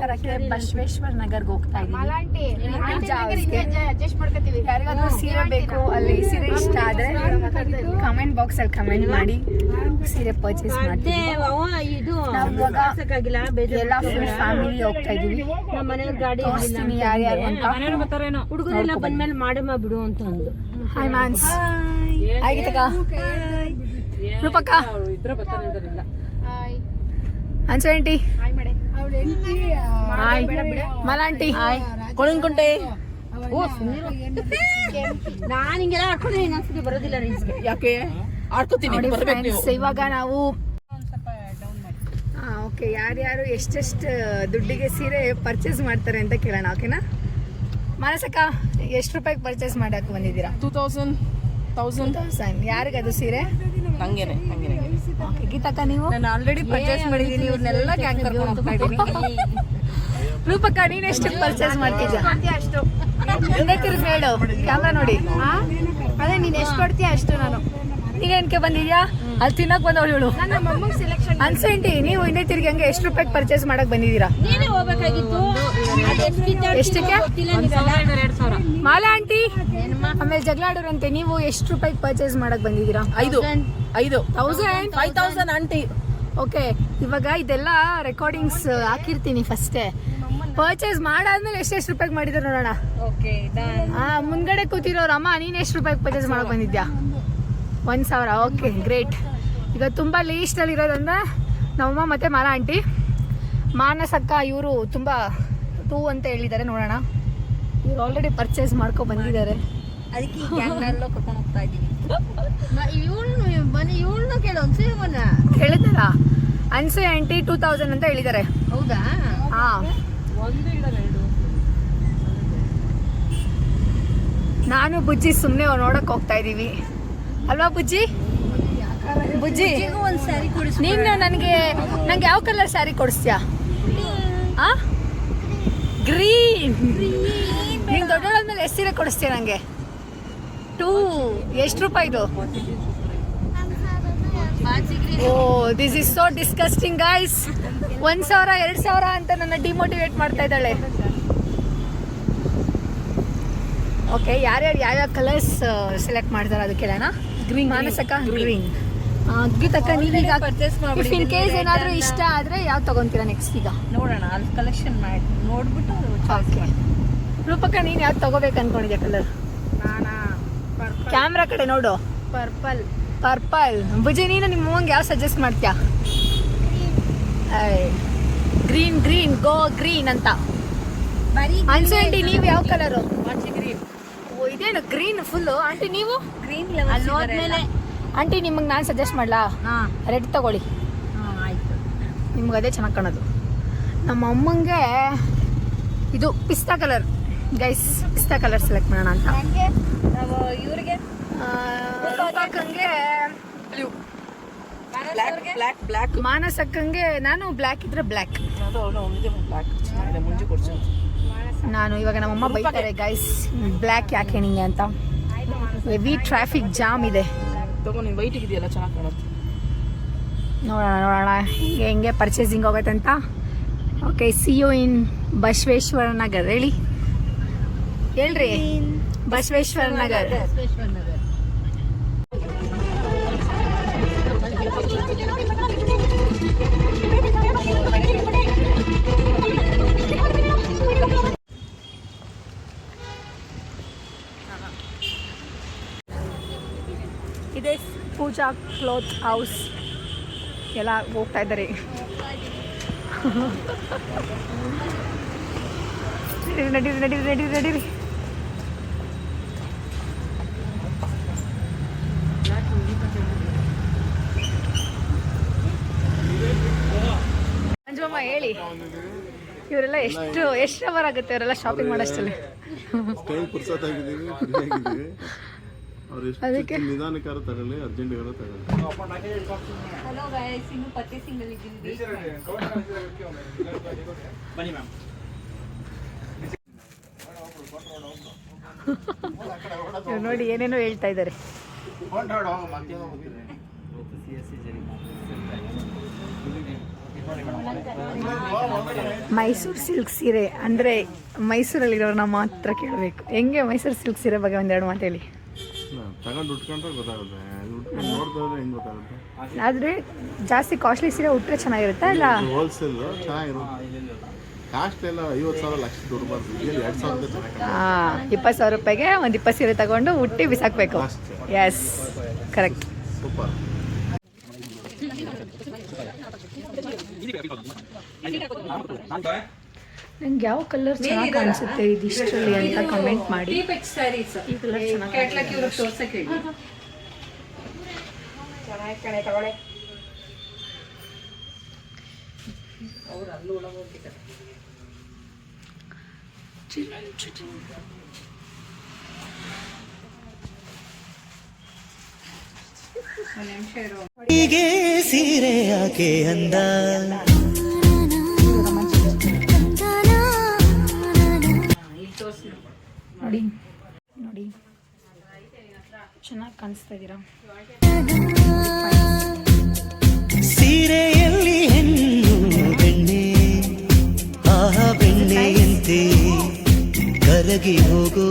ವಾರಕ್ಕೆ ಬಸವೇಶ್ವರ ನಗರ್ಗೆ ಹೋಗ್ತಾ ಇದ್ದೀವಿ. ಯಾರಿಗಾದ್ರೂ ಸೀರೆ ಬೇಕು, ಅಲ್ಲಿ ಸೀರೆ ಇಷ್ಟ ಆದ್ರೆ ಕಮೆಂಟ್ ಬಾಕ್ಸ್ ಅಲ್ಲಿ ಕಮೆಂಟ್ ಮಾಡಿ, ಸೀರೆ ಪರ್ಚೇಸ್ ಮಾಡ್ತೀವಿ. ಎಲ್ಲ ಫುಲ್ ಫ್ಯಾಮಿಲಿ ಹೋಗ್ತಾ ಇದೀವಿ. ತೋರಿಸ್ತೀನಿ ಯಾರ್ಯಾರು ಅಂತ. ಹುಡುಗರೆಲ್ಲ ಬಂದ್ಮೇಲೆ ಮಾಡಮ್ಮ ಬಿಡು ಅಂತ ಅಂದು. ಹಾಯ್ ಮಾನ್ಸ್, ಆಗಿತ್ತಕ್ಕ ರೂಪಕ್ಕ, ಅನ್ಸಂಟಿ, ಮಲಾಂಟಿ, ಕೊಳಂಕುಂಟೆ. ನಾನು ಹಿಂಗೆಲ್ಲ ಆಡ್ಕೊಂಡ್ರೆ ಇನ್ನೊಂದ್ಸತಿ ಬರೋದಿಲ್ಲ ರೀಲ್ಸ್ಗೆ. ಯಾಕೆ ಆಡ್ಕೋತೀನಿ? ಇವಾಗ ನಾವು ಓಕೆ, ಯಾರ್ಯಾರು ಎಷ್ಟೆಷ್ಟು ದುಡ್ಡಿಗೆ ಸೀರೆ ಪರ್ಚೇಸ್ ಮಾಡ್ತಾರೆ ಅಂತ ಕೇಳೋಣ. ಓಕೆನಾ ಮಾನಸಕ್ಕ, ಎಷ್ಟು ರೂಪಾಯಿಗೆ ಪರ್ಚೇಸ್ ಮಾಡಕ್ಕೆ ಬಂದಿದ್ದೀರಾ? 2000. ಯಾರಿಗದು ಸೀರೆ? ಹಂಗೇನೆ. ಓಕೆ, ಗೀತಕ್ಕ ನೀವು? ನಾನು ಆಲ್ರೆಡಿ ಪರ್ಚೇಸ್ ಮಾಡಿದ್ದೀನಿ. ಇವ್ರನ್ನೆಲ್ಲ ಗ್ಯಾಂಗ್ ಕರ್ಕೊಂಡು ಹೋಗ್ತಾ ಇದ್ದೀನಿ. ರೂಪಕ್ಕ, ನೀನು ಎಷ್ಟು ಪರ್ಚೇಸ್ ಮಾಡ್ತಿದ್ಯಾ? ಹಿಂದೆ ತಿರುಗಿ ಹೇಳು, ಕ್ಯಾಮ್ರಾ ನೋಡಿ. ಅದೇ ನೀನ್ ಎಷ್ಟು ಕೊಡ್ತೀಯ ಅಷ್ಟು. ನಾನು ನೀನೇನ್ಕೆ ಬಂದಿದ್ಯಾ? ಅಲ್ಲಿ ತಿನ್ನಕ್ ಬಂದವಳು ಇವಳು. ಅನ್ಸಂಟಿ, ನೀವು ಹಿಂದೆ ತಿರುಗಿ ಹಂಗೆ ಎಷ್ಟು ರೂಪಾಯಿಗೆ ಪರ್ಚೇಸ್ ಮಾಡಕ್ ಬಂದಿದ್ದೀರಾ? ನೀನೇ ಹೋಗ್ಬೇಕಾಗಿತ್ತು. ಎಷ್ಟಕ್ಕೆ? ಮಾಲಾ ಆಂಟಿ, ಆಮೇಲೆ ಜಗಳಾಡೋರಂತೆ. ನೀವು ಎಷ್ಟು ರೂಪಾಯಿಗೆ ಪರ್ಚೇಸ್ ಮಾಡಕ್ ಬಂದಿದ್ದೀರಾ? 5,000 ಆಂಟಿ. ಓಕೆ, ಇವಾಗ ಇದೆಲ್ಲ ರೆಕಾರ್ಡಿಂಗ್ಸ್ ಹಾಕಿರ್ತೀನಿ ಫಸ್ಟೇ. ಪರ್ಚೇಸ್ ಮಾಡಾದ್ಮೇಲೆ ಎಷ್ಟೆಷ್ಟು ರೂಪಾಯಿಗೆ ಮಾಡಿದ್ರು ನೋಡೋಣ. ಮುಂದ್ಗಡೆ ಕೂತಿರೋರು, ಅಮ್ಮ ನೀನ್ ಎಷ್ಟು ರೂಪಾಯಿಗೆ ಪರ್ಚೇಸ್ ಮಾಡಕ್ ಬಂದಿದ್ಯಾ? 1,000. Okay, great. ಈಗ ತುಂಬ ಲೀಸ್ಟಲ್ಲಿ ಇರೋದಂದ್ರೆ ನಮ್ಮಮ್ಮ ಮತ್ತು ಮಾಲಾ ಆಂಟಿ. ಮಾನಸಕ್ಕ ಇವರು ತುಂಬ 2 ಅಂತ ಹೇಳಿದ್ದಾರೆ. ನೋಡೋಣ, ಇವ್ರು ಆಲ್ರೆಡಿ ಪರ್ಚೇಸ್ ಮಾಡ್ಕೊ ಬಂದಿದ್ದಾರೆ. ಅದಕ್ಕೆ ಗ್ಯಾಂಗ್ನೆಲ್ಲ ಕರ್ಕೊಂಡು ಹೋಗ್ತಾ ಇದ್ದೀವಿ. ಇವಳನ್ನ ಕೇಳು, ಅನ್ಸೂಯಮ್ಮನ ಹೇಳಿದಾರ? ಅನ್ಸೂಯ ಆಂಟಿ 2000 ಅಂತ ಹೇಳಿದ್ದಾರೆ. ಹೌದಾ? ಹಾಂ, ನಾನು ಬುಜ್ಜಿ ಸುಮ್ಮನೆ ನೋಡಕ್ ಹೋಗ್ತಾ ಇದ್ದೀವಿ ಅಲ್ವಾ ಬುಜ್ಜಿ? ಒಂದ್ ಸ್ಯಾರಿ ಕೊಡಿಸ್. ನೀನು ನಂಗೆ ಯಾವ ಕಲರ್ ಸ್ಯಾರಿ ಕೊಡಿಸ್ತೀಯಾ? ಗ್ರೀನ್. ನೀನು ದೊಡ್ಡವಳಾದ್ಮೇಲೆ ಎಷ್ಟು ಸೀರೆ ಕೊಡಿಸ್ತೀಯ ನನಗೆ? 2. ಎಷ್ಟು ರೂಪಾಯಿದು? Oh, this is so disgusting guys. 1,000 2,000 ಅಂತ ನನ್ನ ಡಿಮೋಟಿವೇಟ್ ಮಾಡ್ತಾ ಇದ್ದಾಳೆ. ಓಕೆ, ಯಾವ್ಯಾವ ಕಲರ್ಸ್ ಸೆಲೆಕ್ಟ್ ಮಾಡ್ತಾರೆ ಅದು ಕೇಳೋಣ. ಗ್ರೀನ್. ಮಾನಸಕ್ಕ ಗ್ರೀನ್. ಗೀತಕ್ಕ, ನೀವೀಗ ಪರ್ಚೇಸ್ ಮಾಡಿ. ಇನ್ ಕೇಸ್ ಏನಾದರೂ ಇಷ್ಟ ಆದರೆ ಯಾವ್ದು ತಗೊಂತೀರಾ ನೆಕ್ಸ್ಟ್? ಈಗ ನೋಡೋಣ, ಅಲ್ಲಿ ಕಲೆಕ್ಷನ್ ಮಾಡಿ ನೋಡ್ಬಿಟ್ಟು. ಓಕೆ, ರೂಪಕ್ಕ ನೀನು ಯಾವ್ದು ತಗೋಬೇಕು ಅನ್ಕೊಂಡಿದ್ಯಾ ಕಲರ್? ಕ್ಯಾಮ್ರಾ ಕಡೆ ನೋಡು. ಪರ್ಪಲ್. ಬುಜ್ಜಿ, ನೀನು ನಿಮ್ಮ ಅಮ್ಮಂಗೆ ಯಾವ ಸಜೆಸ್ಟ್ ಮಾಡ್ತೀಯಾ? ಗ್ರೀನ್ ಗೋ ಗ್ರೀನ್ ಅಂತ. ಅನ್ಸಂಟಿ, ನೀವು ಯಾವ ಕಲರು? ಇದೇನು ಗ್ರೀನ್ ಫುಲ್ಲು? ಆಂಟಿ ನೀವು? ಗ್ರೀನ್ ಆಂಟಿ, ನಿಮಗೆ ನಾನು ಸಜೆಸ್ಟ್ ಮಾಡಲಾ? ರೆಡ್ ತಗೊಳ್ಳಿ, ಆಯ್ತು. ನಿಮ್ಗೆ ಅದೇ ಚೆನ್ನಾಗಿ ಕಾಣೋದು. ನಮ್ಮ ಅಮ್ಮಂಗೆ ಇದು ಪಿಸ್ತಾ ಕಲರ್. ಗೈಸ್, ಪಿಸ್ತಾ ಕಲರ್ ಸೆಲೆಕ್ಟ್ ಮಾಡೋಣ ಅಂತ. ಇವ್ರಿಗೆ ರೂಪಕ್ಕಂಗೆ ಬ್ಲೂ. ಬ್ಲ್ಯಾಕ್. ಮಾನಸಕ್ಕಂಗೆ ನಾನು ಬ್ಲ್ಯಾಕ್ ಇದ್ರೆ ಬ್ಲ್ಯಾಕ್. ಮುಂಚೆ ಕೊಡ್ತೀನಿ ನಾನು. ಇವಾಗ ನಮ್ಮಮ್ಮ ಬೈತಾರೆ ಗೈಸ್, ಬ್ಲ್ಯಾಕ್ ಯಾಕೆ ನಿಂಗೆ ಅಂತ. ಹೆವಿ ಟ್ರಾಫಿಕ್ ಜಾಮ್ ಇದೆ. ನೀನು ವೈಟ್ ಇದೆಯಲ್ಲ, ಚೆನ್ನಾಗಿ ಕಾಣುತ್ತೆ. ನೋಡೋಣ ಹೆಂಗೆ ಪರ್ಚೇಸಿಂಗ್ ಹೋಗುತ್ತೆ ಅಂತ. Okay, see you in Basaveshwara Nagar. ಹೇಳ್ರಿ ಬಸವೇಶ್ವರ ನಗರ್. ಇದೇ ಪೂಜಾ ಕ್ಲೋತ್ ಹೌಸ್. ಎಲ್ಲ ಹೋಗ್ತಾ ಇದ್ದಾರೆ. ನಡೀರಿ. ಅಂಜಮ್ಮ ಹೇಳಿ, ಇವರೆಲ್ಲ ಎಷ್ಟು ಅವರ್ ಆಗುತ್ತೆ ಇವರೆಲ್ಲ ಶಾಪಿಂಗ್ ಮಾಡೋಷ್ಟಲ್ಲಿ? ಅದಕ್ಕೆ ನಿಧಾನಕಾರ ತಗೊಳ್ಳಿ, ಅರ್ಜೆಂಟ್ ತಗೊಳ್ಳಿ. ಹಲೋ ಗೈಸ್, ಇನ್ನು ಪರ್ಚೇಸಿಂಗ್ ಅಲ್ಲಿ ಇದ್ದೀವಿ. ಬನ್ನಿ ಮ್ಯಾಮ್. ನೋಡಿ ಏನೇನೋ ಹೇಳ್ತಾ ಇದ್ದಾರೆ. ಮೈಸೂರು ಸಿಲ್ಕ್ ಸೀರೆ ಅಂದರೆ ಮೈಸೂರಲ್ಲಿರೋರನ್ನ ಮಾತ್ರ ಕೇಳಬೇಕು. ಹೆಂಗೆ ಮೈಸೂರು ಸಿಲ್ಕ್ ಸೀರೆ ಬಗ್ಗೆ ಒಂದೆರಡು ಮಾತು ಹೇಳಿ. ತಗೊಂಡು ಉಟ್ಕೊಂಡ್ರೆ ಗೊತ್ತಾಗುತ್ತೆ, ನೋಡ್ದವ್ರೆ ಹೆಂಗೆ ಗೊತ್ತಾಗುತ್ತೆ. ಆದರೆ ಜಾಸ್ತಿ ಕಾಸ್ಟ್ಲಿ ಸೀರೆ ಉಟ್ಟರೆ ಚೆನ್ನಾಗಿರುತ್ತಾ ಇಲ್ಲ? ಹೋಲ್ಸೇಲ್ ಚೆನ್ನಾಗಿರುತ್ತೆ. ಕಾಸ್ಟ್ ಎಲ್ಲ 50,000 ಲಕ್ಷ ದುಡ್ಡು ಬರ್ತದೆ. ಇಲ್ಲಿ 2,000 ಚೆನ್ನಾಗಿ 20,000 ರೂಪಾಯಿಗೆ ಒಂದು 20 ಸೀರೆ ತಗೊಂಡು ಉಟ್ಟಿ ಬಿಸಾಕಬೇಕು. Yes, correct. ಸೂಪರ್. ನಂಗೆ ಯಾವ ಕಲರ್ ಚೆನ್ನಾಗಿ ಕಾಣಿಸುತ್ತೆ ಇದಿಷ್ಟರಲ್ಲಿ ಅಂತ ಕಮೆಂಟ್ ಮಾಡಿ. ಈ ಕಲರ್ ಚೆನ್ನಾಗಿ ಹೀಗೆ ಸೀರೆ ಯಾಕೆ ಅಂದ ನೋಡಿ ನೋಡಿ ಚೆನ್ನಾಗಿ ಕಾಣಿಸ್ತಾ ಇದ್ದೀರಾ. ಸೀರೆಯಲ್ಲಿ ಹೆಣ್ಣು ಬೆಣ್ಣೆ ಆಹಾ ಬೆಣ್ಣೆಯಂತೆ ಕರಗಿ ಹೋಗೋ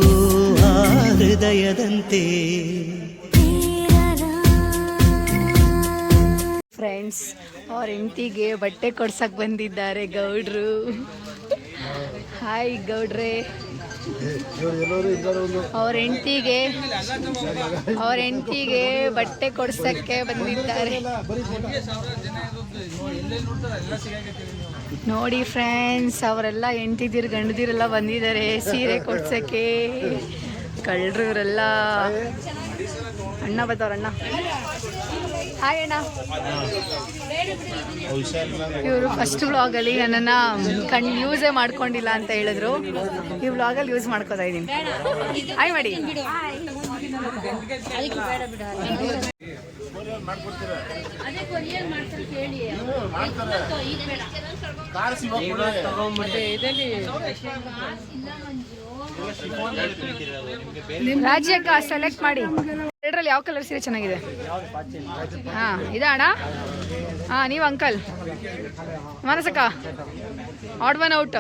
ಆ ಹೃದಯದಂತೆ. ಫ್ರೆಂಡ್ಸ್, ಅವ್ರ ಹೆಂಡತಿಗೆ ಬಟ್ಟೆ ಕೊಡ್ಸಕ್ ಬಂದಿದ್ದಾರೆ ಗೌಡ್ರು. ಹಾಯ್ ಗೌಡ್ರೆ. ಅವ್ರ ಹೆಂಡತಿಗೆ ಬಟ್ಟೆ ಕೊಡ್ಸಕ್ಕೆ ಬಂದಿದ್ದಾರೆ. ನೋಡಿ ಫ್ರೆಂಡ್ಸ್, ಅವರೆಲ್ಲ ಹೆಂಡತಿದಿರು ಗಂಡದಿರೆಲ್ಲ ಬಂದಿದ್ದಾರೆ ಸೀರೆ ಕೊಡ್ಸಕ್ಕೆ. ಕಳ್ಳರು ಇವರೆಲ್ಲ. ಅಣ್ಣ ಬರ್ತಾವ್ರ. ಅಣ್ಣ ಹಾಯ್ ಅಣ್ಣ. ಇವರು ಫಸ್ಟ್ ವ್ಲಾಗಲ್ಲಿ ನನ್ನನ್ನು ಯೂಸೇ ಮಾಡ್ಕೊಂಡಿಲ್ಲ ಅಂತ ಹೇಳಿದ್ರು. ಈ ವ್ಲಾಗಲ್ಲಿ ಯೂಸ್ ಮಾಡ್ಕೋತಾ ಇದ್ದೀನಿ. ಹಾಯ್ ಮಾಡಿ. ರಾಜ್ಯಕ್ಕ ಸೆಲೆಕ್ಟ್ ಮಾಡಿ. ಎರಡರಲ್ಲಿ ಯಾವ ಕಲರ್ ಸೀರೆ ಚೆನ್ನಾಗಿದೆ? ಹಾಂ ಇದಾ ಅಣ್ಣ? ಹಾಂ ನೀವು ಅಂಕಲ್. ಮಾನಸಕ್ಕ ಆಡ್ ಒನ್ ಔಟ್.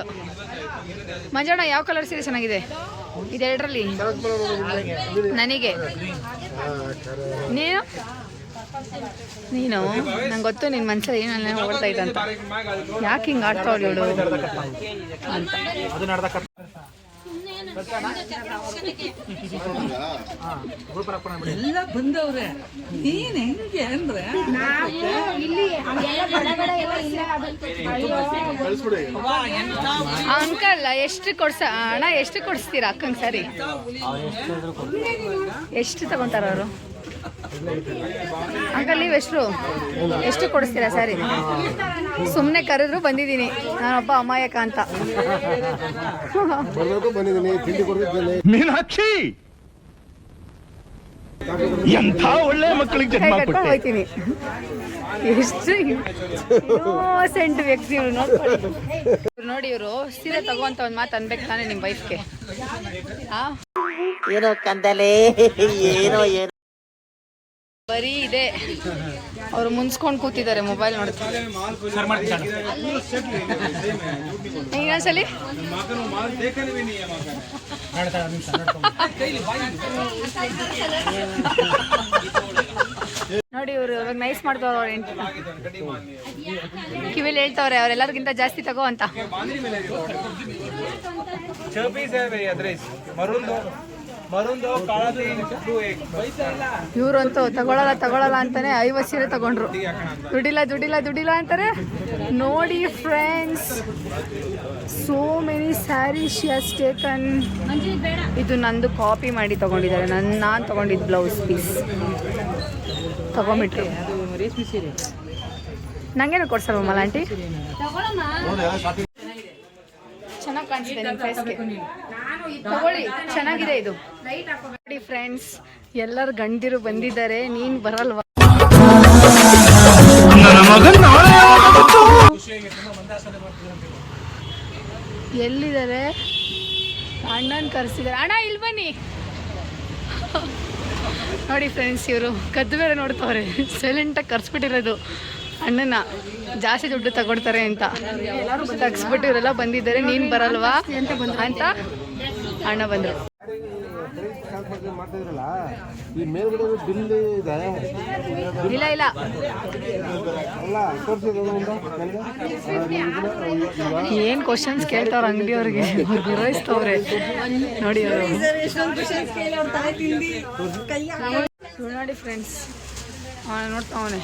ಮಂಜಣ್ಣ ಯಾವ ಕಲರ್ ಸೀರೆ ಚೆನ್ನಾಗಿದೆ? ಇದೆರಡರಲ್ಲಿ ನನಗೆ. ನೀನು ನಂಗೆ ಗೊತ್ತು ನಿನ್ನ ಮನಸ್ಸಲ್ಲಿ ಏನೆಲ್ಲ ಓಡ್ತಾ ಇದ್ದಂತ. ಯಾಕೆ ಹಿಂಗೆ ಆಡ್ತಾವಳು ಇವಳು ಅಂತ. ಎಲ್ಲ ಬಂದವ್ರೆ. ನೀನ್ ಹೆಂಗೆ ಅಂದ್ರೆ ಅಂಕಲ್ ಎಷ್ಟು ಅಣ್ಣ ಎಷ್ಟು ಕೊಡಿಸ್ತೀರಾ ಅಕ್ಕಂಗೆ? ಸರಿ, ಎಷ್ಟು ತಗೊಂತಾರ ಅವರು? ಅಂಕಲ್ ನೀವು ಎಷ್ಟು ಕೊಡಿಸ್ತೀರಾ? ಸರಿ, ಸುಮ್ಮನೆ ಕರೆದ್ರು ಬಂದಿದ್ದೀನಿ. ನಾನೊಬ್ಬ ಅಮಾಯಕ ಅಂತ. ಮೀನಾಕ್ಷಿ, ಎಂಥ ಒಳ್ಳೆ ಮಕ್ಕಳಿಗೆ ಜನ್ಮ ಕೊಟ್ಟೆ. ಹೋಗ್ತೀನಿ. ಎಷ್ಟು ಇನ್ನೋಸೆಂಟ್ ವ್ಯಕ್ತಿ ಇವ್ರು. ನೋಡಿ, ಇವರು ಸೀರೆ ತಗೋಂತ ಒಂದು ಮಾತು ಅನ್ಬೇಕು ತಾನೆ ನಿಮ್ಮ ವೈಫ್ಗೆ. ಏನೋ ಕಂದಲೆ, ಏನೋ ಏನೋ ಬರೀ ಇದೆ. ಅವ್ರು ಮುನ್ಸ್ಕೊಂಡು ಕೂತಿದ್ದಾರೆ, ಮೊಬೈಲ್ ನೋಡ್ತಾರೆ. ಇನ್ನೊಂದ್ಸಲಿ ನೋಡಿ, ಇವರು ಇವಾಗ ನೈಸ್ ಮಾಡ್ತವ್ರ. ಕಿವಿಲಿ ಹೇಳ್ತವ್ರೆ ಅವರೆಲ್ಲರಿಗಿಂತ ಜಾಸ್ತಿ ತಗೋ ಅಂತ. ಇವ್ರಂತೂ ತಗೊಳಲ್ಲ ಅಂತಾನೆ 50 ಸೀರೆ ತಗೊಂಡ್ರು. ದುಡ್ಡಿಲ್ಲ ಅಂತಾರೆ. ನೋಡಿ friends, so many sari she has taken. ಇದು ನಂದು ಕಾಪಿ ಮಾಡಿ ತಗೊಂಡಿದ್ದಾರೆ. ನಾನು ತಗೊಂಡಿದ್ದು ಬ್ಲೌಸ್ ಪೀಸ್ ತಗೊಂಬಿಟ್ರು. ನಂಗೇನು ಕೊಡ್ಸಲ್ವಲ್ಲ ಆಂಟಿ? ಚೆನ್ನಾಗಿ ಕಾಣಿಸಿದೆ ನಿಮ್ಮ ಫೇಸ್ಗೆ. ತಗೊಳ್ಳಿ, ಚೆನ್ನಾಗಿದೆ ಇದು. ನೋಡಿ ಫ್ರೆಂಡ್ಸ್, ಎಲ್ಲರೂ ಗಂಡಿರು ಬಂದಿದ್ದಾರೆ. ನೀನು ಬರಲ್ವಾ? ಎಲ್ಲಿದ್ದಾರೆ? ಅಣ್ಣನ ಕರೆಸಿದ್ದಾರೆ. ಅಣ್ಣ ಇಲ್ಲಿ ಬನ್ನಿ. ನೋಡಿ ಫ್ರೆಂಡ್ಸ್, ಇವರು ಕದ್ದು ಬೇರೆ ನೋಡ್ತವ್ರೆ. ಸೈಲೆಂಟಾಗಿ ಕರ್ಸ್ಬಿಟ್ಟಿರೋದು. ಅಣ್ಣನ ಜಾಸ್ತಿ ದುಡ್ಡು ತಗೊಳ್ತಾರೆ ಅಂತ ತಗ್ಸ್ಬಿಟ್ಟು ಇವರೆಲ್ಲ ಬಂದಿದ್ದಾರೆ. ನೀನು ಬರಲ್ವಾ ಅಂತ ಅಣ್ಣ ಬಂದರು. ಈ ಮೇಲ್ಗಡೆ ಬಿಲ್ ಇದೆ ಇಲ್ಲ ಇಲ್ಲ ಏನ್ ಕ್ವಶನ್ಸ್ ಕೇಳ್ತಾವ್ರ ಅಂಗಡಿಯವ್ರಿಗೆ ಗುರಾಯಿಸ್ತವ್ರೆ ನೋಡಿ ಅವರು. ನೋಡಿ ಫ್ರೆಂಡ್ಸ್ ನೋಡ್ತಾವನೆ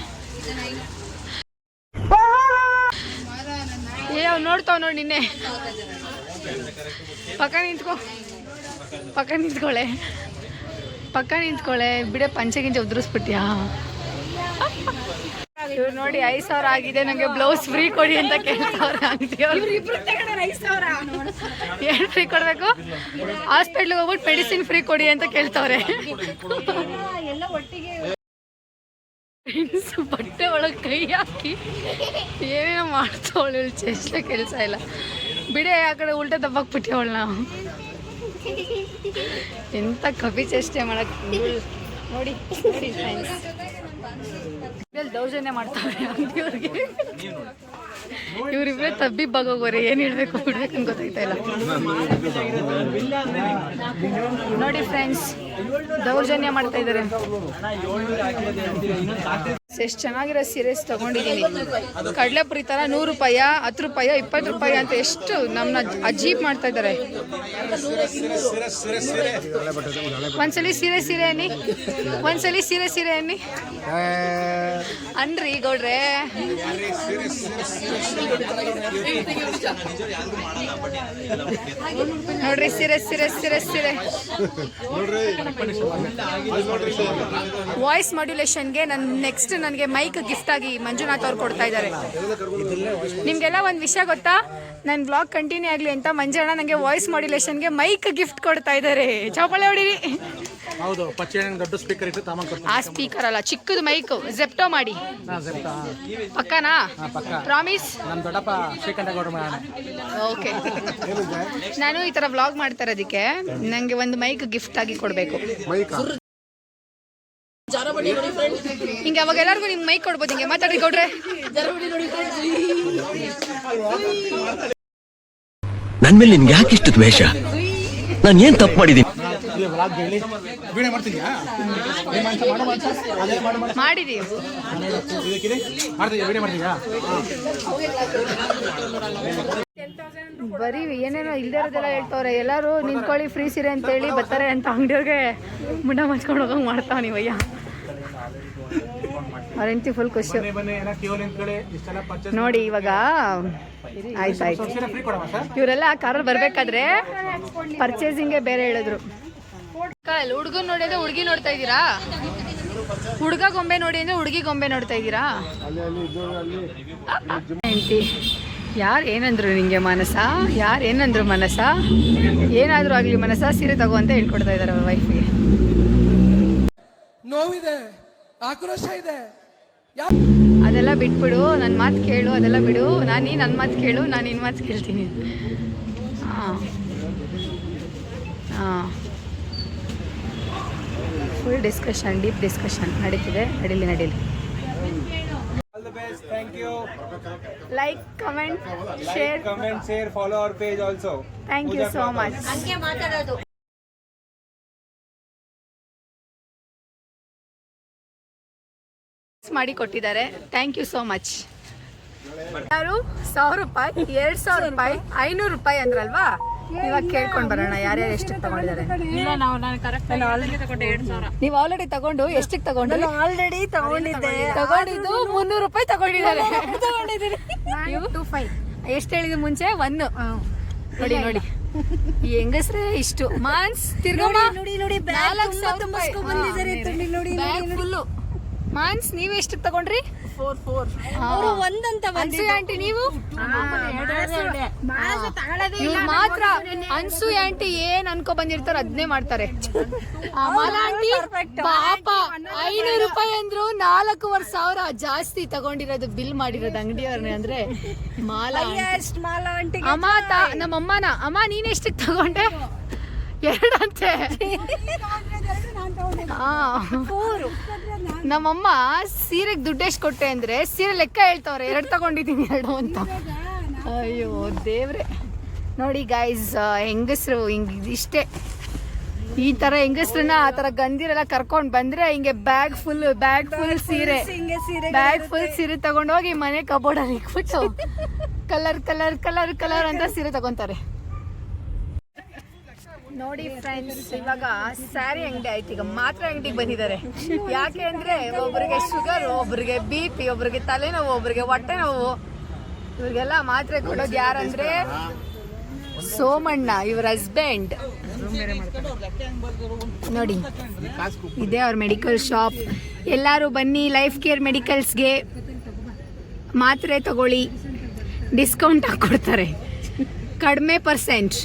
ಅವ್ನು ನೋಡ್ತಾವ್ ನೋಡಿ ನಿನ್ನೆ. ಪಕ್ಕ ನಿಂತ್ಕೊಳ್ಳೆ ಬಿಡೆ ಪಂಚೆಗಿಂಚ ಉದುರಿಸ್ಬಿಟ್ಯಾ. ಇವ್ರು ನೋಡಿ 5,000 ಆಗಿದೆ, ನಂಗೆ ಬ್ಲೌಸ್ ಫ್ರೀ ಕೊಡಿ ಅಂತ ಕೇಳ್ತಾವ್ರೆ ಅಂಗಡಿಯವ್ರು. ಏನು ಫ್ರೀ ಕೊಡ್ಬೇಕು? ಹಾಸ್ಪಿಟ್ಲಿಗೆ ಹೋಗ್ಬಿಟ್ಟು ಮೆಡಿಸಿನ್ ಫ್ರೀ ಕೊಡಿ ಅಂತ ಕೇಳ್ತಾವ್ರೆ. ಬಟ್ಟೆ ಒಳಗೆ ಕೈ ಹಾಕಿ ಏನೇನೋ ಮಾಡ್ತಾವಳು. ಚೇಷ್ಟೆ ಕೆಲಸ ಇಲ್ಲ ಬಿಡೆ. ಆ ಕಡೆ ಉಲ್ಟಾ ದಬ್ಬಾಕ್ಬಿಟ್ಟವಳು ನಾವು. ಎಂತ ಕಪಿ ಚೇಷ್ಟೆ ಮಾಡಕ್ ನೋಡಿ ದೌರ್ಜನ್ಯ ಮಾಡ್ತಾವ್ರೆ ಅಂಗಡಿಯವ್ರಿಗೆ. ಇವ್ರಿಬ್ರೆ ತಬ್ಬಿ ಬಾಗೋಗೋರೆ. ಏನ್ ಹೇಳ್ಬೇಕು ಬಿಡ್ಬೇಕಂತ ಗೊತ್ತಾಗ್ತಾ ಇಲ್ಲ. ನೋಡಿ ಫ್ರೆಂಡ್ಸ್ ದೌರ್ಜನ್ಯ ಮಾಡ್ತಾ ಇದ್ದಾರೆ. ಎಷ್ಟು ಚೆನ್ನಾಗಿರೋ ಸೀರೆಸ್ ತಗೊಂಡಿದ್ದೀನಿ. ಕಡಲೆಪುರಿ ಥರ 100 ರೂಪಾಯಿ, 10 ರೂಪಾಯಿ, 20 ರೂಪಾಯಿ ಅಂತ ಎಷ್ಟು ನಮ್ಮನ್ನ ಅಜೀಬ್ ಮಾಡ್ತಾ ಇದ್ದಾರೆ. ಒಂದ್ಸಲಿ ಸೀರೆ ಅನ್ನಿ, ಒಂದ್ಸಲಿ ಸೀರೆ ಅನ್ನಿ ಅನ್ರಿ ಗೌಡ್ರೆ. ನೋಡ್ರಿ ಸೀರೆ ವಾಯ್ಸ್ ಮಾಡ್ಯುಲೇಷನ್ಗೆ ನೆಕ್ಸ್ಟ್ ನನಗೆ ಮೈಕ್ ಗಿಫ್ಟ್ ಆಗಿ ಮಂಜುನಾಥ್ ಅವ್ರು ಕೊಡ್ತಾ ಇದ್ದಾರೆ. ನಿಮ್ಗೆಲ್ಲ ಒಂದು ವಿಷಯ ಗೊತ್ತಾ? ನನ್ನ ಬ್ಲಾಗ್ ಕಂಟಿನ್ಯೂ ಆಗಲಿ ಅಂತ ಮಂಜಣ್ಣ ನನಗೆ ವಾಯ್ಸ್ ಮಾಡ್ಯುಲೇಷನ್ಗೆ ಮೈಕ್ ಗಿಫ್ಟ್ ಕೊಡ್ತಾ ಇದ್ದಾರೆ. ಚೌಪಳೆ ಹೊಡಿರಿ. ಹೌದು, ದೊಡ್ಡ ಸ್ಪೀಕರ್ ಇತ್ತು. ಆ ಸ್ಪೀಕರ್ ಅಲ್ಲ, ಚಿಕ್ಕದು ಮೈಕ್ ಜೆಪ್ಟೋ ಮಾಡಿ. ಪಕ್ಕನಾ? ಪ್ರಾಮಿಸ್. ನಮ್ಮ ದೊಡ್ಡಪ್ಪ ಶ್ರೀಕಂಠಗೌಡ. ಓಕೆ, ನಾನು ಈ ತರ ವ್ಲಾಗ್ ಮಾಡ್ತಾ ಇರೋದಕ್ಕೆ ನಂಗೆ ಒಂದು ಮೈಕ್ ಗಿಫ್ಟ್ ಆಗಿ ಕೊಡಬೇಕು. ಹಿಂಗೆ ಅವಾಗ ಎಲ್ಲರಿಗೂ ನಿಮ್ಗೆ ಮೈಕ್ ಕೊಡ್ಬೋದು. ಹಿಂಗೆ ಮಾತಾಡಿ ಗೌಡ್ರೆ. ನನ್ ಮೇಲೆ ನಿನ್ಗೆ ಯಾಕೆ ಇಷ್ಟು ದ್ವೇಷ? ನಾನು ಏನ್ ತಪ್ಪು ಮಾಡಿದ್ದೀನಿ? ಮಾಡಿದೀವಿ. ಬರೀ ಏನೇನೋ ಇಲ್ದೇ ಇರೋದೆಲ್ಲ ಹೇಳ್ತವ್ರೆ. ಎಲ್ಲರೂ ನಿಂತ್ಕೊಳ್ಳಿ ಫ್ರೀ ಸೀರೆ ಅಂತೇಳಿ ಬರ್ತಾರೆ ಅಂತ ಅಂಗಡಿಯವ್ರಿಗೆ ಮುಂಡ ಮಚ್ಕೊಂಡು ಹೋಗಂಗೆ ಮಾಡ್ತಾವ ನೀವಯ್ಯ. ಅವರಂತಿ ಫುಲ್ ಖುಷಿ ನೋಡಿ. ಇವಾಗ ಆಯ್ತಾಯ್ತು, ಇವರೆಲ್ಲ ಕಾರಲ್ಲಿ ಬರ್ಬೇಕಾದ್ರೆ ಪರ್ಚೇಸಿಂಗೇ ಬೇರೆ ಹೇಳಿದ್ರು. ಹುಡುಗನ್ ನೋಡಿ ಅಂದ್ರೆ ಹುಡುಗಿ ನೋಡ್ತಾ ಇದ್ದೀರಾ? ಹುಡುಗ ಗೊಂಬೆ ನೋಡಿ ಅಂದ್ರೆ ಹುಡುಗಿ ಗೊಂಬೆ ನೋಡ್ತಾ ಇದ್ದೀರಾ? ಹೆಂಡತಿ ಯಾರು ಏನಂದ್ರು ನಿಂಗೆ ಮನಸ? ಯಾರು ಏನಂದ್ರು ಮನಸ? ಏನಾದರೂ ಆಗಲಿ ಮನಸ, ಸೀರೆ ತಗೋ ಅಂತ ಹೇಳ್ಕೊಡ್ತಾ ಇದ್ದಾರೆ ಅವ್ರ ವೈಫಿಗೆ. ನೋವಿದೆ, ಆಕ್ರೋಶ ಇದೆ. ಅದೆಲ್ಲ ಬಿಟ್ಬಿಡು, ನನ್ನ ಮಾತು ಕೇಳು. ಅದೆಲ್ಲ ಬಿಡು. ನೀ ನನ್ನ ಮಾತು ಕೇಳು, ನಾನು ನಿನ್ನ ಮಾತು ಕೇಳ್ತೀನಿ. ಹಾಂ ಹಾಂ, ಫುಲ್ ಡಿಸ್ಕಷನ್, ಡೀಪ್ ಡಿಸ್ಕಷನ್ ನಡೀತಿದೆ. ನಡೀಲಿ. Thank you. Like, comment, share, follow our page also. Thank you so much. ಮಾಡಿ ಕೊಟ್ಟಿದ್ದಾರೆ. Thank you so much. ಯಾರು 1,000 ರೂಪಾಯಿ, 2,000 ರೂಪಾಯಿ, 500 ರೂಪಾಯಿ ಅಂದ್ರಲ್ವಾ? ಇವಾಗ ಕೇಳ್ಕೊಂಡು ಬರೋಣ ಯಾರ್ಯಾರು ಎಷ್ಟಕ್ಕೆ ತಗೊಂಡಿದ್ದಾರೆ. ನೀವು ಆಲ್ರೆಡಿ ತಗೊಂಡು ಎಷ್ಟಕ್ಕೆ ತಗೊಂಡು? ಆಲ್ರೆಡಿ ತಗೊಂಡಿದ್ದು 300 ರೂಪಾಯಿ ತಗೊಂಡಿದ್ದಾರೆ. ಎಷ್ಟು ಹೇಳಿದ್ರು ಮುಂಚೆ? 1. ನೋಡಿ ಈ ಹೆಂಗಸ್ರೆ ಇಷ್ಟು ಮಾನ್ಸ್ ತಿರ್ಗಮ್ಮ ನೋಡಿ ಫುಲ್ಲು ಮಾನ್ಸ್. ನೀವು ಎಷ್ಟಕ್ಕೆ ತಗೊಂಡ್ರಿ? 4 ಒಂದಂತ ಆಂಟಿ ನೀವು? ಇವ್ರು ಮಾತ್ರ ಅನ್ಸು ಆಂಟಿ ಏನ್ ಅನ್ಕೊ ಬಂದಿರ್ತಾರ ಅದನ್ನೇ ಮಾಡ್ತಾರೆ. ಮಾಲಾ ಆಂಟಿ ಪಾಪ 500 ರೂಪಾಯಿ ಅಂದ್ರು 4,500 ಜಾಸ್ತಿ ತಗೊಂಡಿರೋದು ಬಿಲ್ ಮಾಡಿರೋದು ಅಂಗಡಿಯವ್ರನ್ನ. ಅಂದ್ರೆ ಮಾಲಾ ಆಂಟಿ ಅಮ್ಮ ನಮ್ಮ ಅಮ್ಮನ. ಅಮ್ಮ ನೀನ್ ಎಷ್ಟಕ್ಕೆ ತಗೊಂಡೆ? 2 ಅಂತೆ. ನಮ್ಮಮ್ಮ ಸೀರೆಗೆ ದುಡ್ಡೆಷ್ಟು ಕೊಟ್ಟೆ ಅಂದ್ರೆ ಸೀರೆ ಲೆಕ್ಕ ಹೇಳ್ತವ್ರೆ 2 ತಗೊಂಡಿದ್ದೀನಿ 2 ಅಂತ. ಅಯ್ಯೋ ದೇವ್ರೆ. ನೋಡಿ ಗೈಸ್, ಹೆಂಗಸ್ರು ಹಿಂಗೆ ಇಷ್ಟೇ, ಈ ತರ ಹೆಂಗಸ್ರನ್ನ ಆ ತರ ಗಂದಿರೆಲ್ಲ ಕರ್ಕೊಂಡ್ ಬಂದ್ರೆ ಹಿಂಗೆ ಬ್ಯಾಗ್ ಫುಲ್ ಸೀರೆ ತಗೊಂಡೋಗಿ ಮನೆ ಕಬೋರ್ಡಲ್ಲಿ ಇಟ್ಬಿಟ್ಟು ಕಲರ್ ಅಂತ ಸೀರೆ ತಗೊಂತಾರೆ. ನೋಡಿ ಫ್ರೆಂಡ್ಸ್, ಇವಾಗ ಸ್ಯಾರಿ ಅಂಗಡಿ ಆಯ್ತು, ಈಗ ಮಾತ್ರೆ ಅಂಗಡಿಗೆ ಬಂದಿದ್ದಾರೆ. ಯಾಕೆ ಅಂದ್ರೆ ಒಬ್ರಿಗೆ ಶುಗರ್, ಒಬ್ರಿಗೆ BP, ಒಬ್ರಿಗೆ ತಲೆನೋವು, ಒಬ್ರಿಗೆ ಹೊಟ್ಟೆ ನೋವು. ಇವ್ರಿಗೆಲ್ಲ ಮಾತ್ರೆ ಕೊಡೋದು ಯಾರಂದ್ರೆ ಸೋಮಣ್ಣ, ಇವ್ರ ಹಸ್ಬೆಂಡ್. ನೋಡಿ, ಇದೇ ಅವ್ರ ಮೆಡಿಕಲ್ ಶಾಪ್. ಎಲ್ಲರೂ ಬನ್ನಿ ಲೈಫ್ ಕೇರ್ ಮೆಡಿಕಲ್ಸ್ಗೆ, ಮಾತ್ರೆ ತಗೊಳ್ಳಿ, ಡಿಸ್ಕೌಂಟ್ ಹಾಕ್ಕೊಡ್ತಾರೆ, ಕಡಿಮೆ %.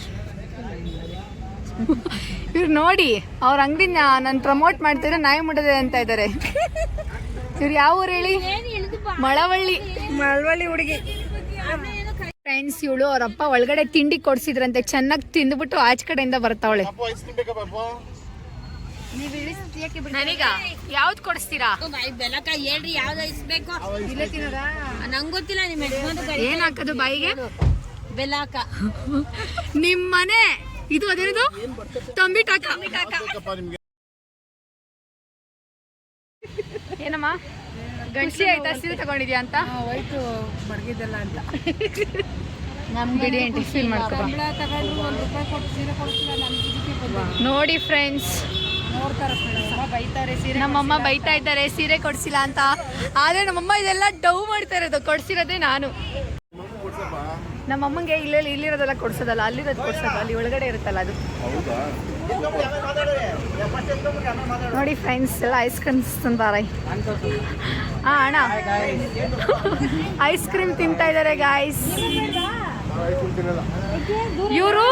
ಇವ್ರು ನೋಡಿ, ಅವ್ರ ಅಂಗಡಿನ ನಾನು ಪ್ರಮೋಟ್ ಮಾಡ್ತಿದ್ರೆ ನಾಯಿ ಮುಡದೆ ಅಂತ ಇದ್ದಾರೆ. ಇವ್ರು ಯಾವ ಊರು ಹೇಳಿ? ಮಳವಳ್ಳಿ ಹುಡುಗಿ. ಫ್ರೆಂಡ್ಸ್, ಇವಳು ಅವರಪ್ಪ ಒಳಗಡೆ ತಿಂಡಿ ಕೊಡ್ಸಿದ್ರಂತೆ, ಚೆನ್ನಾಗಿ ತಿಂದ್ಬಿಟ್ಟು ಆಚೆ ಕಡೆಯಿಂದ ಬರ್ತಾವಳೆ. ನನಗ ಯಾವ್ದು ಕೊಡಿಸ್ತೀರಾ? ಹೇಳ್ರಿ ಯಾವ್ದು ಇಸ್ಬೇಕು. ಇಲ್ಲೇ ತಿನ್ನೋದಾ? ನಂಗೆ ಗೊತ್ತಿಲ್ಲ. ನಿಮ್ಮ ಯಜಮಾನ್ರು ಏನ್ ಹಾಕೋದು ಬಾಯಿಗೆ? ಬೆಲಾಕ. ನಿಮ್ ಮನೆ ಇದು ಅದೇನದು? ತಂಬಿಟಾಕ. ಏನಮ್ಮ ಗಂಟೆ ಆಯ್ತಾ ಸೀರೆ ತಗೊಂಡಿದ್ಯಾ ಅಂತ? ಹೋಯ್ತು ಮಡಗಿದ್ದೆಲ್ಲ ಅಂತ. ನಮ್ ಬಿಡಿ ಆಂಟಿ ಫೀಲ್ ಮಾಡ್ಕೊ. ತಗೊಂಡ್ರು ₹1 ಕೊಟ್ಟು ಸೀರೆ ಕೊಡ್ತಿಲ್ಲ. ನಮ್ಗೆ ನೋಡಿ ಫ್ರೆಂಡ್ಸ್, ನೋಡ್ತಾರೆ, ಬೈತಾರೆ ಸೀರೆ. ನಮ್ಮಮ್ಮ ಬೈತಾ ಇದ್ದಾರೆ ಸೀರೆ ಕೊಡ್ಸಿಲ್ಲ ಅಂತ. ಆದ್ರೆ ನಮ್ಮಮ್ಮ ಇದೆಲ್ಲ ಡವ್ ಮಾಡ್ತಾ ಇರೋದು, ಕೊಡ್ಸಿರೋದೇ ನಾನು. ನಮ್ಮಮ್ಮಂಗೆ ಇಲ್ಲಿರೋದೆಲ್ಲ ಕೊಡ್ಸೋದಲ್ಲ, ಅಲ್ಲಿರೋದು ಕೊಡ್ಸೋದು, ಅಲ್ಲಿ ಒಳಗಡೆ ಇರುತ್ತಲ್ಲ ಅದು. ನೋಡಿ ಫ್ರೆಂಡ್ಸ್, ಎಲ್ಲ ಐಸ್ ಕ್ರೀಮ್ಸ್ ತಂದಾರೆ. ಅಣ್ಣ ಐಸ್ ಕ್ರೀಮ್ ತಿಂತಾ ಇದ್ದಾರೆ ಗಾಯ್ಸ್. ಇವ್ರು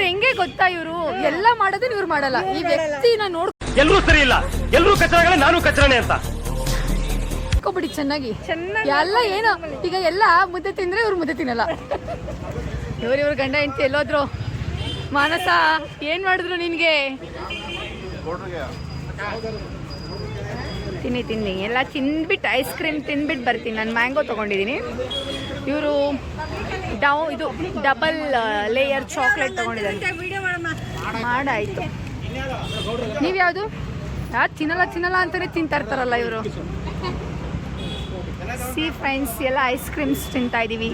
ಹೆಂಗೆ ಗೊತ್ತಾ, ಇವ್ರು ಎಲ್ಲ ಮಾಡೋದನ್ನ ಇವ್ರು ಮಾಡಲ್ಲ. ಈ ವ್ಯಕ್ತಿನ ನೋಡ್ ಎಲ್ಲರೂ ಸರಿ ಇಲ್ಲ, ಎಲ್ಲರೂ ಕಚರಾಗಳೇ, ನಾನು ಕಚರಾಣೆ ಅಂತ ಬಿಡಿ ಚೆನ್ನಾಗಿ ಎಲ್ಲ ಏನು. ಈಗ ಎಲ್ಲ ಮುದ್ದೆ ತಿಂದ್ರೆ ಇವ್ರು ಮುದ್ದೆ ತಿನ್ನಲ್ಲ. ಇವ್ರ ಗಂಡ ಹೆಂಡತಿ ಎಲ್ಲೋದ್ರು? ಮಾನಸ, ಏನ್ ಮಾಡಿದ್ರು ನಿನ್ಗೆ? ತಿನ್ನಿ ಎಲ್ಲ ತಿಂದ್ಬಿಟ್ಟು, ಐಸ್ ಕ್ರೀಮ್ ತಿಂದ್ಬಿಟ್ಟು ಬರ್ತೀನಿ. ನಾನು ಮ್ಯಾಂಗೋ ತೊಗೊಂಡಿದ್ದೀನಿ. ಇವರು ಇದು ಡಬಲ್ ಲೇಯರ್ ಚಾಕ್ಲೇಟ್ ತೊಗೊಂಡಿದ್ದಾರೆ. ಮಾಡಾಯಿತು. ನೀವು ಯಾವುದು? ತಿನ್ನಲ್ಲ ಅಂತಲೇ ತಿಂತಾ ಇರ್ತಾರಲ್ಲ ಇವರು. ಸಿ ಫ್ರೆಂಡ್ಸ್, ಎಲ್ಲ ಐಸ್ ಕ್ರೀಮ್ಸ್ ತಿಂತಾ ಇದ್ದೀವಿ.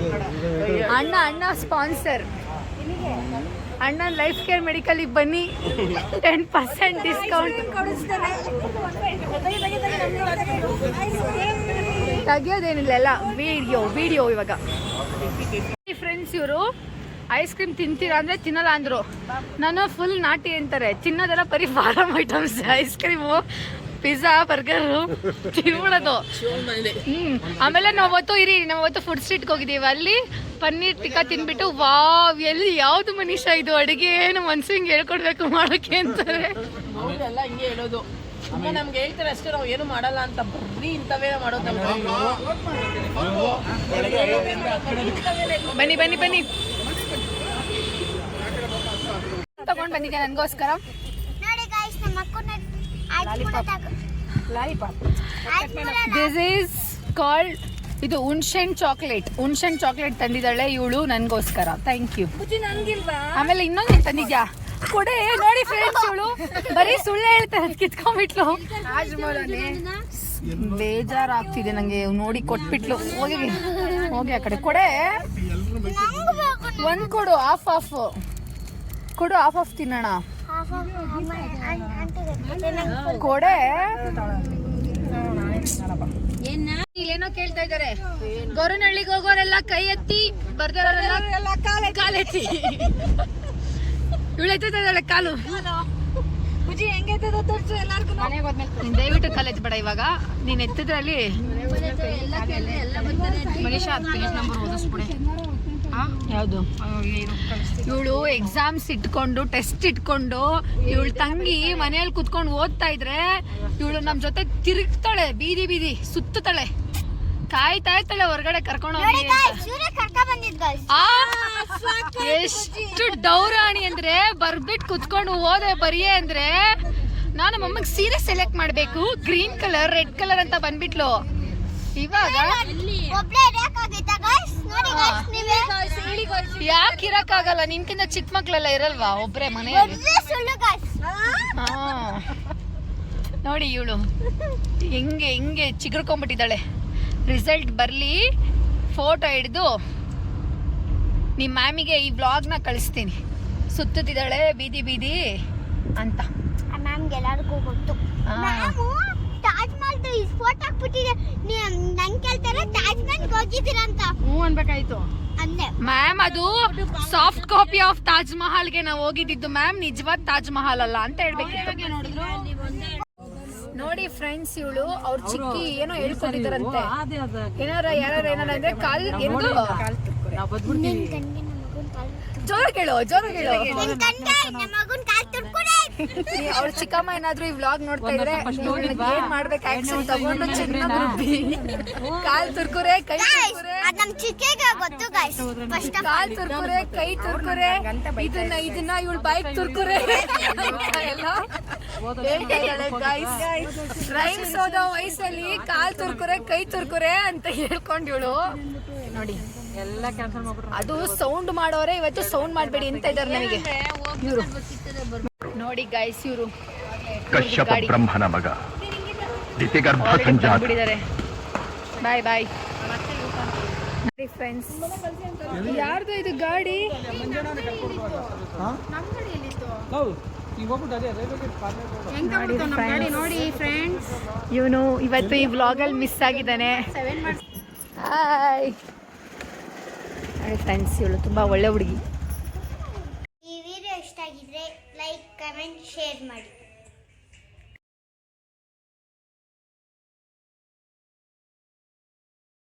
ಅಣ್ಣ ಸ್ಪಾನ್ಸರ್. ಅಣ್ಣ ಲೈಫ್ ಕೇರ್ ಮೆಡಿಕಲಿಗೆ ಬನ್ನಿ, 10% ಡಿಸ್ಕೌಂಟ್. ತೆಗಿಯೋದೇನಿಲ್ಲ, ಎಲ್ಲ ವಿಡಿಯೋ ಇವಾಗ. ಫ್ರೆಂಡ್ಸ್, ಇವರು ಐಸ್ ಕ್ರೀಮ್ ತಿಂತೀರಾ ಅಂದರೆ ತಿನ್ನಲ್ಲ ಅಂದರು. ನಾನು ಫುಲ್ ನಾಟಿ ಅಂತಾರೆ. ತಿನ್ನೋದೆಲ್ಲ ಬರೀ farm items, ice cream, pizza, burger ತಿನ್ಬಿಡೋದು. ಆಮೇಲೆ ನಾವತ್ತು ಫುಡ್ ಸ್ಟ್ರೀಟ್ಗೆ ಹೋಗಿದ್ದೀವಿ. ಅಲ್ಲಿ ಪನ್ನೀರ್ ಟಿಕ್ಕಾ ತಿನ್ಬಿಟ್ಟು ವಾವ್, ಎಲ್ಲಿ ಯಾವ್ದು ಮನುಷ್ಯ ಇದು ಅಡುಗೆ, ನಮ್ಮ ಮನ್ಸು ಹಿಂಗೆ ಹೇಳ್ಕೊಡ್ಬೇಕು ಮಾಡೋಕ್ಕೆ ಅಂತಾರೆ. ಎಲ್ಲ ಹಿಂಗೆ ಹೇಳೋದು. ಅಮ್ಮ ನಮ್ಗೆ ಹೇಳ್ತಾರೆ ಅಷ್ಟೇ, ನಾವು ಏನು ಮಾಡಲ್ಲ ಅಂತ. ಬರ್ರಿ ಇಂಥವೇ ಮಾಡೋದು. ಬನ್ನಿ ತಗೊಂಡು ಬಂದಿದ್ದೆ ನನಗೋಸ್ಕರ ಲಾಲಿಪಾಪ್. ದಿಸ್ ಈಸ್ ಕಾಲ್ಡ್, ಇದು ಹುಣ್ಸೆನ್ ಚಾಕ್ಲೇಟ್ ತಂದಿದ್ದಾಳೆ ಇವಳು ನನಗೋಸ್ಕರ. Thank you. ಆಮೇಲೆ ಇನ್ನೊಂದು ತಂದಿದ್ಯಾ ಕೊಡೆ. ನೋಡಿ ಫ್ರೆಂಡ್ಸ್, ಇವಳು ಬರೀ ಸುಳ್ಳು ಹೇಳ್ತಾರೆ, ಕಿತ್ಕೊಂಡ್ಬಿಟ್ಲು. ಬೇಜಾರಾಗ್ತಿದೆ ನಂಗೆ ನೋಡಿ, ಕೊಟ್ಬಿಟ್ಲು. ಹೋಗಿ ಆ ಕಡೆ ಕೊಡೆ. ಒಂದು ಕೊಡು, ಹಾಫ್ ಕೊಡು, ಹಾಫ್ ತಿನ್ನೋಣ. ಕೊಡೆ. ಇಲ್ಲೇನೋ ಕೇಳ್ತಾ ಇದ್ದಾರೆ. ಗೊರವನಹಳ್ಳಿಗೆ ಹೋಗೋರೆಲ್ಲ ಕೈ ಎತ್ತಿ, ಬರ್ದವರೆಲ್ಲ ಕಾಲೆತ್ತಿ. ಇವಳು ಎತ್ತಿದ್ದಾಳೆ ಕಾಲು. ದಯವಿಟ್ಟು ಕಾಲು ಎತ್ಬೇಡ ಇವಾಗ. ನೀನ್ ಎತ್ತಿದ್ರಲ್ಲಿ ಯಾವುದು? ಇವಳು ಎಕ್ಸಾಮ್ಸ್ ಇಟ್ಕೊಂಡು, ಟೆಸ್ಟ್ ಇಟ್ಕೊಂಡು, ಇವಳು ತಂಗಿ ಮನೆಯಲ್ಲಿ ಕುತ್ಕೊಂಡು ಓದ್ತಾ ಇದ್ರೆ ಇವಳು ನಮ್ ಜೊತೆ ತಿರುಗ್ತಾಳೆ, ಬೀದಿ ಸುತ್ತಾಳೆ, ಕಾಯ್ತಾ ಇರ್ತಾಳೆ ಹೊರಗಡೆ ಕರ್ಕೊಂಡು ಹೋಗಿ. ಎಷ್ಟು ಡೌರಾಣಿ ಅಂದ್ರೆ, ಬರ್ಬಿಟ್ಟು ಕುತ್ಕೊಂಡು ಓದೆ ಬರಿಯೇ ಅಂದ್ರೆ ನಾನು ಮಮ್ಮಗೆ ಸೀರೆ ಸೆಲೆಕ್ಟ್ ಮಾಡಬೇಕು. ಗ್ರೀನ್ ಕಲರ್, ರೆಡ್ ಕಲರ್ ಅಂತ ಬಂದ್ಬಿಟ್ಲು. ಇವಾಗ ಯಾಕೆ ಇರಕ್ಕಾಗಲ್ಲ? ನಿನ್ಕಿಂತ ಚಿಕ್ಕ ಮಕ್ಳೆಲ್ಲ ಇರಲ್ವಾ ಒಬ್ರೆ ಮನೆಯಲ್ಲಿ? ನೋಡಿ ಇವಳು ಹೆಂಗೆ ಚಿಗುರ್ಕೊಂಡ್ಬಿಟ್ಟಿದ್ದಾಳೆ. ರಿಸಲ್ಟ್ ಬರ್ಲಿ, ಫೋಟೋ ಹಿಡಿದು ನಿಮ್ಮ ಮ್ಯಾಮಿಗೆ ಈ ವ್ಲಾಗ್ನ ಕಳಿಸ್ತೀನಿ. ಸುತ್ತುತ್ತಿದ್ದಾಳೆ ಬೀದಿ ಬೀದಿ ಅಂತ. ಮ್ಯಾಮ್ಗೆ ಎಲ್ಲರಿಗೂ ಗೊತ್ತು. ತಾಜ್ ಮಹಲ್ ಫೋಟೋ ಹಾಕ್ಬಿಟ್ಟಿದೆ. ನಂಗೆ ಕೇಳ್ತಾರೆ ತಾಜ್ ಮಹಲ್ ಹೋಗಿದ್ದೀರಾ ಅಂತ. ಹ್ಞೂ ಅನ್ಬೇಕಾಯ್ತು ಅಂದೆ. ಮ್ಯಾಮ್ ಅದು ಸಾಫ್ಟ್ ಕಾಪಿ ಆಫ್ ತಾಜ್ ಮಹಲ್ಗೆ ನಾವು ಹೋಗಿದ್ದು ಮ್ಯಾಮ್, ನಿಜವಾದ ತಾಜ್ ಮಹಲ್ ಅಲ್ಲ ಅಂತ ಹೇಳ್ಬೇಕಿತ್ತು. ನೋಡಿ ಫ್ರೆಂಡ್ಸ್, ಇವಳು ಅವ್ರ ಚಿಕ್ಕಿ ಏನೋ ಹೇಳ್ಕೊಂಡಿದ್ದಾರಂತೆ. ಯಾರು ಅಂದ್ರೆ ಕಾಲ್ ಎಂದು ಜೋರ ಕೇಳು. ಅವ್ರ ಚಿಕ್ಕಮ್ಮ ಏನಾದ್ರು ಈ ವ್ಲಾಗ್ ನೋಡ್ತಾ ಇದ್ರೆ ಏನ್ ಮಾಡ್ಬೇಕು, ಆಕ್ಷನ್ ತಗೊಂಡು ಚೆನ್ನಾಗಿ ರುಬ್ಬಿ ಕಾಲ್ ತುರ್ಕುರೆ, ಕೈ ತುರ್ಕುರೆ, ಕಾಲ್ ತುರ್ಕುರೆ, ಕೈ ತುರ್ಕುರೆ, ಇದನ್ನ ಇವಳು ಬೈಕ್ ತುರ್ಕುರೆ ಎಲ್ಲ ಹೇಳ್ತಾ ಇದ್ದಾಳೆ ಗೈಸ್. ರೈಮ್ಸ್ ಓದೋ ವಯಸ್ಸಲ್ಲಿ ಕಾಲ್ ತುರ್ಕುರೆ, ಕೈ ತುರ್ಕುರೆ ಅಂತ ಹೇಳ್ಕೊಂಡು ಇವಳು ನೋಡಿ. ಅದು ಸೌಂಡ್ ಮಾಡೋರೆ ಇವತ್ತು ಸೌಂಡ್ ಮಾಡಬೇಡಿ ಅಂತ ಇದ್ದಾರೆ ನನಗೆ ಇವರು. ನೋಡಿ ಗೈಸ್, ಇವರು ಕಶ್ಯಪ ಬ್ರಹ್ಮನ ಮಗ ದಿತಿಗರ್ಭ ಸಂಜಾತ. ಬಾಯ್ ಬಾಯ್ ಫ್ರೆಂಡ್ಸ್. ಯಾರ್ದು ಇದು ಗಾಡಿ? ನೋಡಿ ಫ್ರೆಂಡ್ಸ್, ಇವನು ಇವತ್ತು ಈ ವ್ಲಾಗಲ್ಲಿ ಮಿಸ್ ಆಗಿದ್ದಾನೆ. ಹಾಯ್ ನೋಡಿ ಫ್ರೆಂಡ್ಸ್, ಇವಳು ತುಂಬ ಒಳ್ಳೆ ಹುಡುಗಿ. ಈ ವಿಡಿಯೋ ಇಷ್ಟ ಆಗಿದ್ರೆ ಲೈಕ್, ಕಮೆಂಟ್, ಶೇರ್ ಮಾಡಿ.